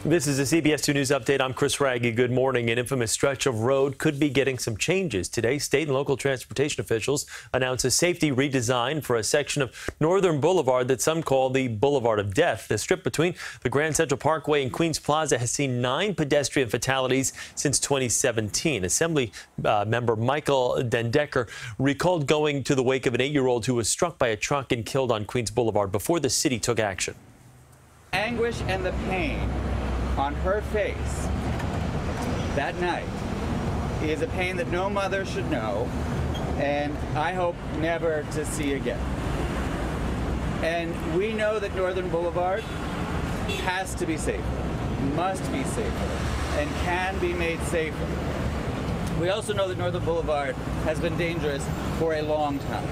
This is a CBS2 News update. I'm Chris Wragge. Good morning. An infamous stretch of road could be getting some changes. Today, state and local transportation officials announced a safety redesign for a section of Northern Boulevard that some call the Boulevard of Death. The strip between the Grand Central Parkway and Queens Plaza has seen 9 pedestrian fatalities since 2017. Assembly member Michael Dendecker recalled going to the wake of an 8-year-old who was struck by a truck and killed on Queens Boulevard before the city took action. Anguish and the pain on her face that night is a pain that no mother should know, and I hope never to see again. And we know that Northern Boulevard has to be safer, must be safer, and can be made safer. We also know that Northern Boulevard has been dangerous for a long time.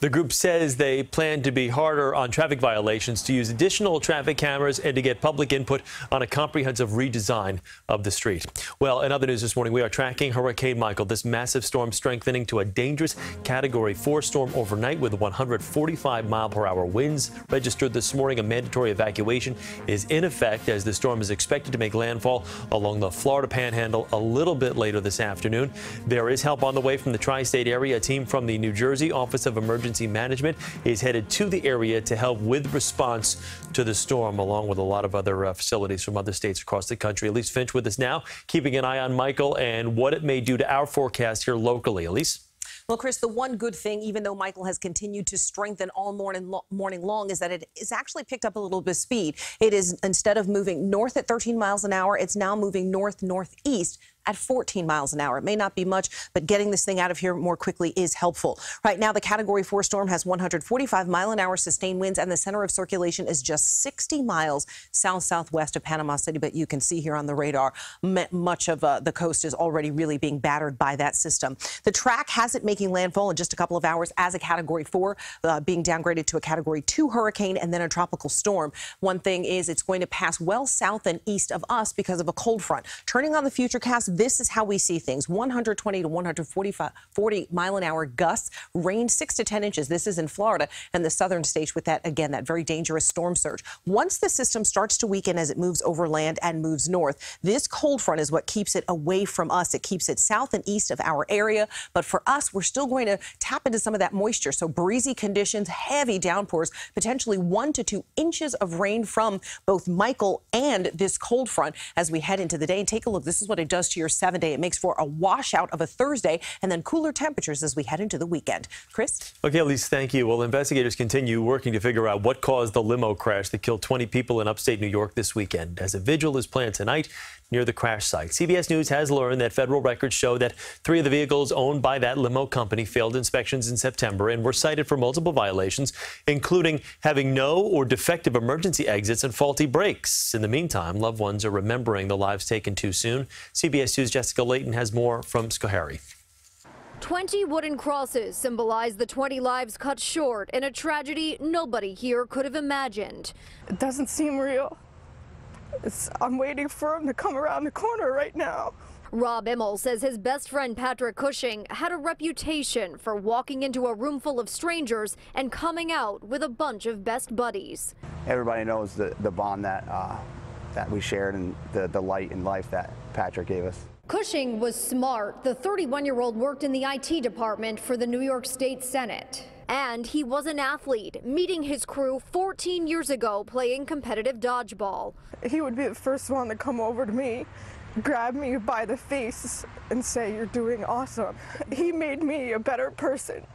The group says they plan to be harder on traffic violations, to use additional traffic cameras, and to get public input on a comprehensive redesign of the street. Well, in other news this morning, we are tracking Hurricane Michael, this massive storm strengthening to a dangerous Category 4 storm overnight with 145-mile-per-hour winds registered this morning. A mandatory evacuation is in effect as the storm is expected to make landfall along the Florida Panhandle a little bit later this afternoon. There is help on the way from the tri-state area. A team from the New Jersey Office of Emergency Management is headed to the area to help with response to the storm, along with a lot of other facilities from other states across the country. Elise Finch with us now, keeping an eye on Michael and what it may do to our forecast here locally. Elise? Well, Chris, the one good thing, even though Michael has continued to strengthen all morning long, is that it is actually picked up a little bit of speed. It is, instead of moving north at 13 miles an hour, it's now moving north-northeast at 14 miles an hour. It may not be much, but getting this thing out of here more quickly is helpful. Right now, the Category 4 storm has 145-mile-an-hour sustained winds, and the center of circulation is just 60 miles south-southwest of Panama City. But you can see here on the radar, much of the coast is already really being battered by that system. The track has it making landfall in just a couple of hours as a Category 4, being downgraded to a Category 2 hurricane and then a tropical storm. One thing is it's going to pass well south and east of us because of a cold front. Turning on the futurecast, this is how we see things. 120 to 140 mile-an-hour gusts, rain 6 to 10 inches. This is in Florida and the southern states with that, again, that very dangerous storm surge. Once the system starts to weaken as it moves overland and moves north, this cold front is what keeps it away from us. It keeps it south and east of our area. But for us, we're still going to tap into some of that moisture. So breezy conditions, heavy downpours, potentially 1 to 2 inches of rain from both Michael and this cold front as we head into the day. And take a look. This is what it does to your 7-day. It makes for a washout of a Thursday and then cooler temperatures as we head into the weekend. Chris? Okay, Elise, thank you. Well, investigators continue working to figure out what caused the limo crash that killed 20 people in upstate New York this weekend, as a vigil is planned tonight near the crash site. CBS News has learned that federal records show that 3 of the vehicles owned by that limo company failed inspections in September and were cited for multiple violations, including having no or defective emergency exits and faulty brakes. In the meantime, loved ones are remembering the lives taken too soon. CBS 2's Jessica Layton has more from Schoharie. 20 wooden crosses symbolize the 20 lives cut short in a tragedy nobody here could have imagined. It doesn't seem real. I'm waiting for him to come around the corner right now. Rob Immel says his best friend Patrick Cushing had a reputation for walking into a room full of strangers and coming out with a bunch of best buddies. Everybody knows the bond that we shared and the light in life that Patrick gave us. Cushing was smart. The 31-year-old worked in the IT department for the New York State Senate. And he was an athlete, meeting his crew 14 years ago playing competitive dodgeball. He would be the first one to come over to me, grab me by the face and say, "You're doing awesome." He made me a better person.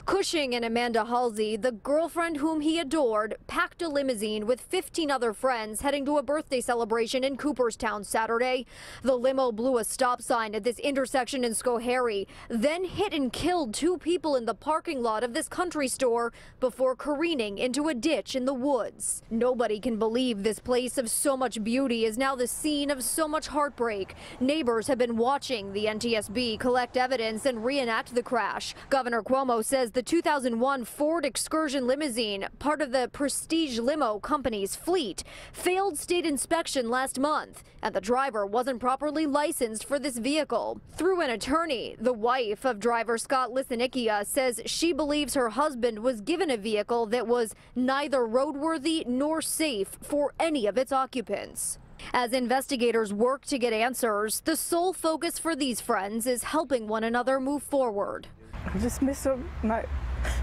Cushing and Amanda Halsey, the girlfriend whom he adored, packed a limousine with 15 other friends heading to a birthday celebration in Cooperstown Saturday. The limo blew a stop sign at this intersection in Schoharie, then hit and killed 2 people in the parking lot of this country store before careening into a ditch in the woods. Nobody can believe this place of so much beauty is now the scene of so much heartbreak. Neighbors have been watching the NTSB collect evidence and reenact the crash. Governor Cuomo Limo says the 2001 Ford Excursion limousine, part of the Prestige Limo company's fleet, failed state inspection last month, and the driver wasn't properly licensed for this vehicle. Through an attorney, the wife of driver Scott Lisanickia says she believes her husband was given a vehicle that was neither roadworthy nor safe for any of its occupants. As investigators work to get answers, the sole focus for these friends is helping one another move forward. I just miss him, and I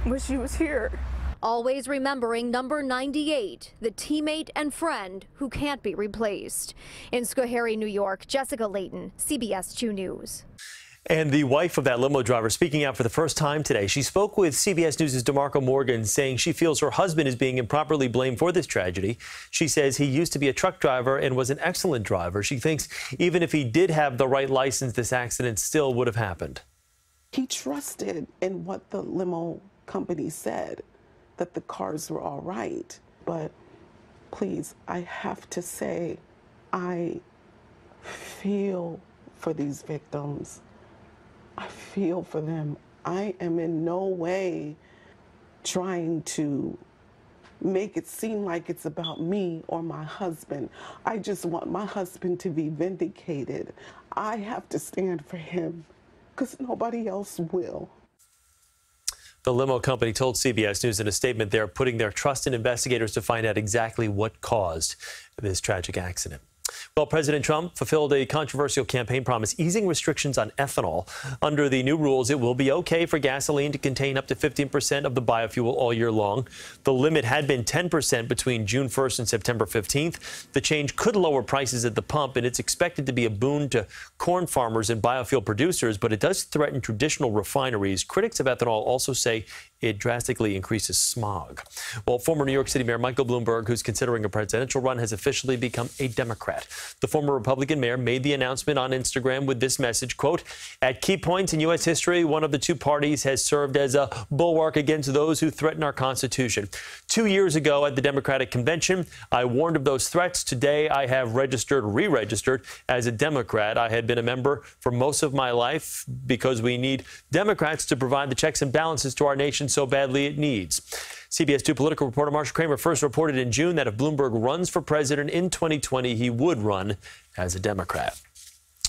wish he was here. Always remembering number 98, the teammate and friend who can't be replaced. In Schoharie, New York, Jessica Layton, CBS 2 News. And the wife of that limo driver speaking out for the first time today. She spoke with CBS News' DeMarco Morgan, saying she feels her husband is being improperly blamed for this tragedy. She says he used to be a truck driver and was an excellent driver. She thinks even if he did have the right license, this accident still would have happened. He trusted in what the limo company said, that the cars were all right. But please, I have to say, I feel for these victims. I feel for them. I am in no way trying to make it seem like it's about me or my husband. I just want my husband to be vindicated. I have to stand for him because nobody else will. The limo company told CBS News in a statement they're putting their trust in investigators to find out exactly what caused this tragic accident. Well, President Trump fulfilled a controversial campaign promise, easing restrictions on ethanol. Under the new rules, it will be okay for gasoline to contain up to 15% of the biofuel all year long. The limit had been 10% between June 1st and September 15th. The change could lower prices at the pump, and it's expected to be a boon to corn farmers and biofuel producers, but it does threaten traditional refineries. Critics of ethanol also say it drastically increases smog. Well, former New York City Mayor Michael Bloomberg, who's considering a presidential run, has officially become a Democrat. The former Republican mayor made the announcement on Instagram with this message, quote, "At key points in U.S. history, one of the two parties has served as a bulwark against those who threaten our Constitution. 2 years ago at the Democratic Convention, I warned of those threats. Today, I have re-registered as a Democrat. I had been a member for most of my life because we need Democrats to provide the checks and balances to our nation so badly it needs." CBS 2 political reporter Marsha Kramer first reported in June that if Bloomberg runs for president in 2020, he would run as a Democrat.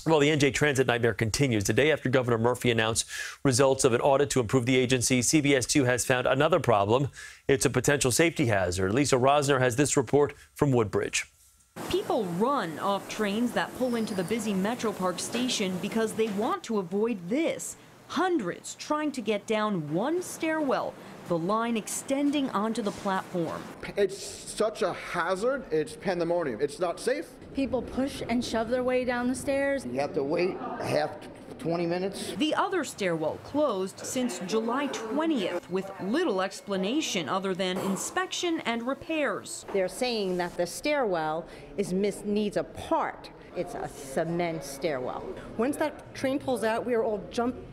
Well, the NJ Transit nightmare continues. The day after Governor Murphy announced results of an audit to improve the agency, CBS 2 has found another problem. It's a potential safety hazard. Lisa Rosner has this report from Woodbridge. People run off trains that pull into the busy Metro Park station because they want to avoid this. Hundreds trying to get down one stairwell, the line extending onto the platform. It's such a hazard. It's pandemonium. It's not safe. People push and shove their way down the stairs. You have to wait 20 minutes. The other stairwell closed since July 20th with little explanation other than inspection and repairs. They're saying that the stairwell needs a part. It's a cement stairwell. Once that train pulls out, we are all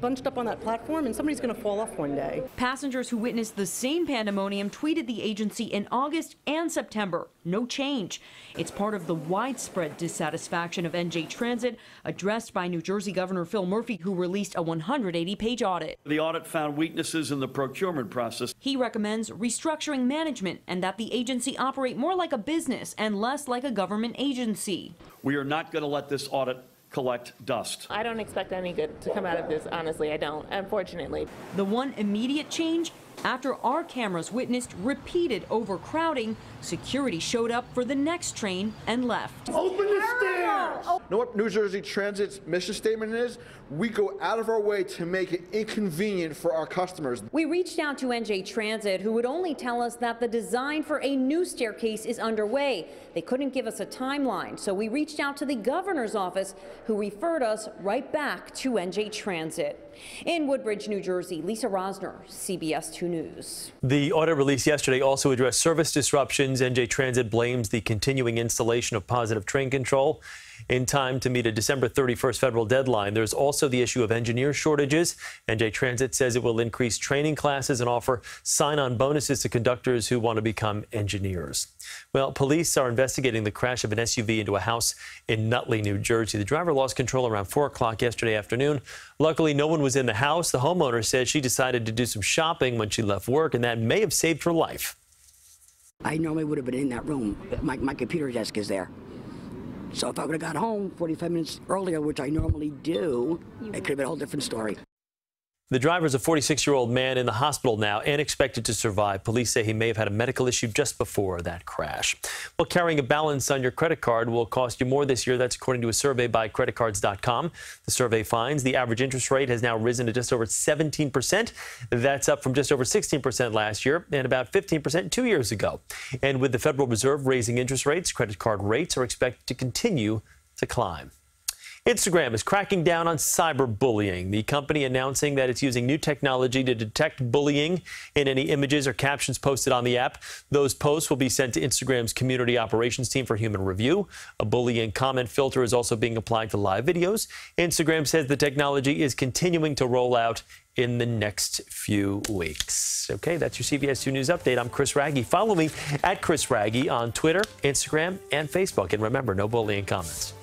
bunched up on that platform, and somebody's going to fall off one day. Passengers who witnessed the same pandemonium tweeted the agency in August and September. No change. It's part of the widespread dissatisfaction of NJ Transit, addressed by New Jersey Governor Phil Murphy, who released a 180-page audit. The audit found weaknesses in the procurement process. He recommends restructuring management and that the agency operate more like a business and less like a government agency. We are not going to let this audit collect dust. I don't expect any good to come out of this, honestly, I don't, unfortunately. The one immediate change, after our cameras witnessed repeated overcrowding, security showed up for the next train and left. Open the stairs! You know what New Jersey Transit's mission statement is? We go out of our way to make it inconvenient for our customers. We reached out to NJ Transit, who would only tell us that the design for a new staircase is underway. They couldn't give us a timeline, so we reached out to the governor's office, who referred us right back to NJ Transit. In Woodbridge, New Jersey, Lisa Rosner, CBS 2 News. The audit released yesterday also addressed service disruptions. NJ Transit blames the continuing installation of positive train control. in time to meet a December 31st federal deadline. There's also the issue of engineer shortages. NJ Transit says it will increase training classes and offer sign-on bonuses to conductors who want to become engineers. Well, police are investigating the crash of an SUV into a house in Nutley, New Jersey. The driver lost control around 4 o'clock yesterday afternoon. Luckily, no one was in the house. The homeowner says she decided to do some shopping when she left work, and that may have saved her life. I normally would have been in that room. My computer desk is there. So if I would have got home 45 minutes earlier, which I normally do, it could have been a whole different story. The driver is a 46-year-old man in the hospital now and expected to survive. Police say he may have had a medical issue just before that crash. Well, carrying a balance on your credit card will cost you more this year. That's according to a survey by creditcards.com. The survey finds the average interest rate has now risen to just over 17%. That's up from just over 16% last year and about 15% 2 years ago. And with the Federal Reserve raising interest rates, credit card rates are expected to continue to climb. Instagram is cracking down on cyberbullying. The company announcing that it's using new technology to detect bullying in any images or captions posted on the app. Those posts will be sent to Instagram's community operations team for human review. A bullying comment filter is also being applied to live videos. Instagram says the technology is continuing to roll out in the next few weeks. Okay, that's your CBS2 News Update. I'm Chris Wragge. Follow me at Chris Wragge on Twitter, Instagram, and Facebook. And remember, no bullying comments.